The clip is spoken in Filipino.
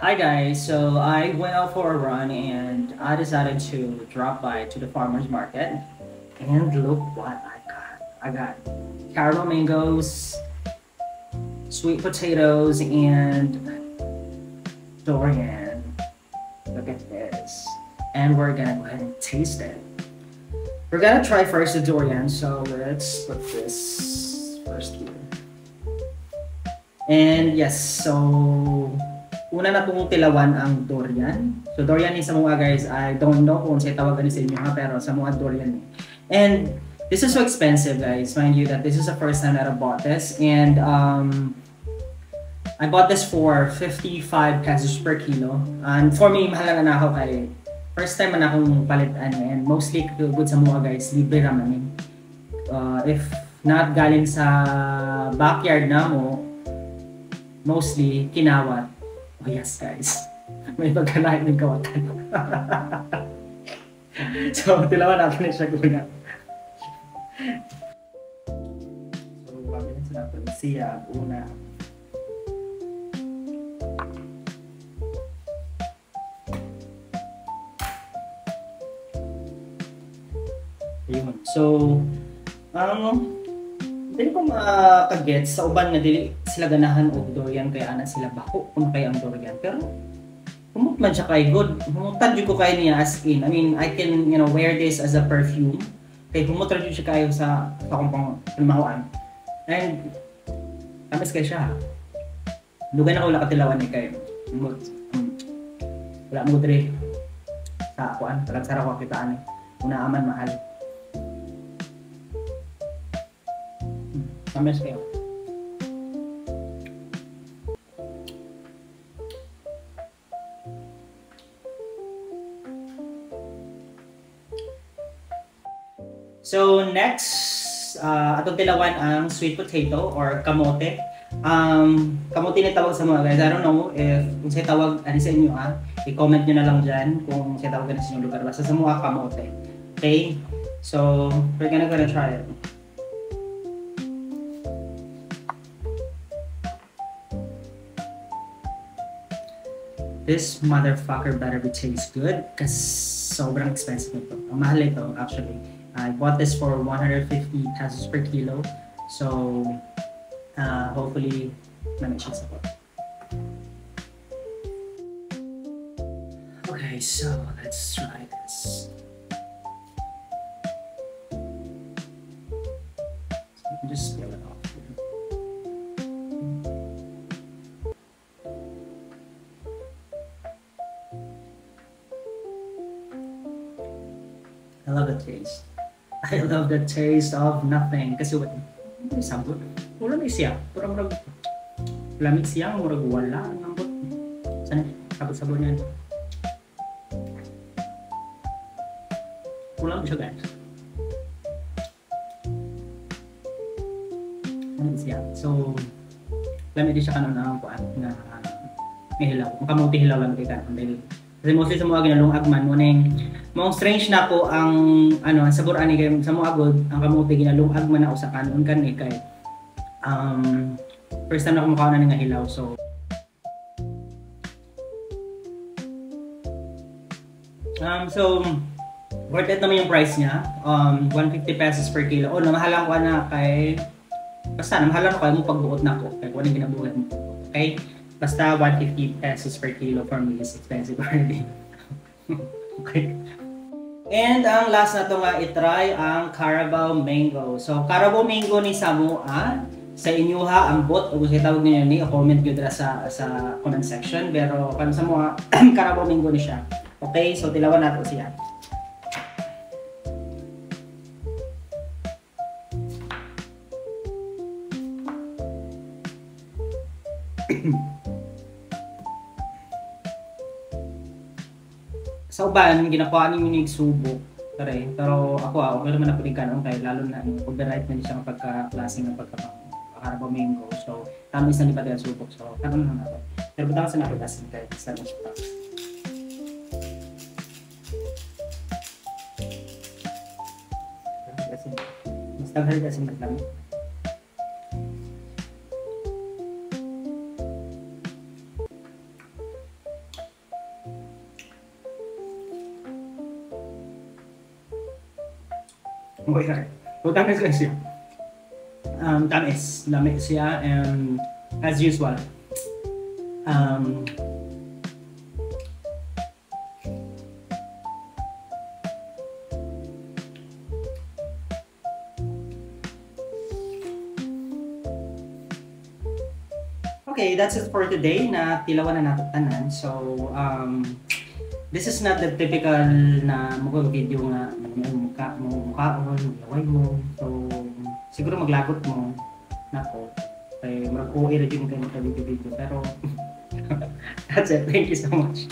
Hi guys, so I went out for a run and I decided to drop by to the farmer's market and look what I got. I got caramel mangoes, sweet potatoes, and durian. Look at this. And we're gonna go ahead and taste it. We're gonna try first the durian, so let's put this first here. And yes, so una na pong tilawan ang durian. So durian ni sa mga guys, I don't know kung sa tawagan ni sa inyo ha, pero sa mga durian ni. And this is so expensive guys, mind you that this is the first time that I bought this. And I bought this for 55 pesos per kilo. And for me, mahalaga na ako kay first time man akong palitan and mostly good sa mga guys, libre raman eh. If not galing sa backyard na mo, mostly kinawat. Oh yes guys, may pagkalain ng kawatan. So, tilawan natin na siya kuna. So, pabilis natin siya una. Ayun. So, dili ko makagets sa uban nga dili sila ganahan og durian kaya ana sila bako kung kay ang durian pero humot man siya kay good humutad jud ko kay niya as in I mean I can wear this as a perfume kay humot ra jud siya kayo sa akong pangmahuan and tamis kay siya dugan ako wala katilawan ni kay humot wala mo dire sa kuan talag sara ko kitaan ni una aman mahal. Tamis kayo. So next, atong tilawan ang sweet potato or kamote. Kamote na tawag sa mga guys. I don't know if kung sa'yo tawag ano sa inyo ha. I-comment nyo na lang dyan kung sa'yo tawag na sa inyong lugar. Basta sa mga kamote. Okay? So, we're gonna try it. This motherfucker better be taste good kasi sobrang expensive nito. Ang mahal ito actually. I bought this for 150 pesos per kilo. So, hopefully, manage siya sa pot. Okay, so let's try this. So you can just spill it off. I love the taste. I love the taste of nothing. Kasi what? May sabot. Wala may siya. Pero murag lamig siya. Murag wala. Ang ambot. Sana sabot-sabot niyan. Wala siya guys. Lamig siya. So, lamig din siya kanon ang kuan na may hilaw. Ang kamuti hilaw lang kita. Kasi mostly sa mga ginalong agman mo mong strange na ko ang sabor ani kay sa mga agod ang kamote ginalong agman na usa kanon kan kay first time na ko makaon nga hilaw so worth it naman yung price niya 150 pesos per kilo namahalan ko na kay basta namahalan ko kay mo pagbuot na ko kay kuno ginabuhat mo okay basta 150 pesos per kilo for me is expensive already. Okay. And ang last na to nga itry ang Carabao Mango. So Carabao Mango ni Samoa sa inyo ha ang bot o kung tawag niyo ni comment gyud ra sa comment section pero kan sa mga Carabao Mango ni siya. Okay, so tilawan nato siya. Sa uban, ginakuha ni Minig subok. Pero ako, okay naman ako din kanon kay lalo na overripe na siya ng pagka-klase ng pagka-Carabao Mango. So, tamis na ni Padel subok. So, kanon na natin. Pero butang sa napigasin kay basta na siya. Mas taghal kasi maglamit. Okay. So, tamis ko siya. Tamis siya, and as usual, um, okay, that's it for today na tilawan na nato tanan. So, this is not the typical na video nga mukhaon, laway mo. So, siguro maglagot mo nako. Kay mag-OA rin kayo magka-video. Pero, that's it. Thank you so much.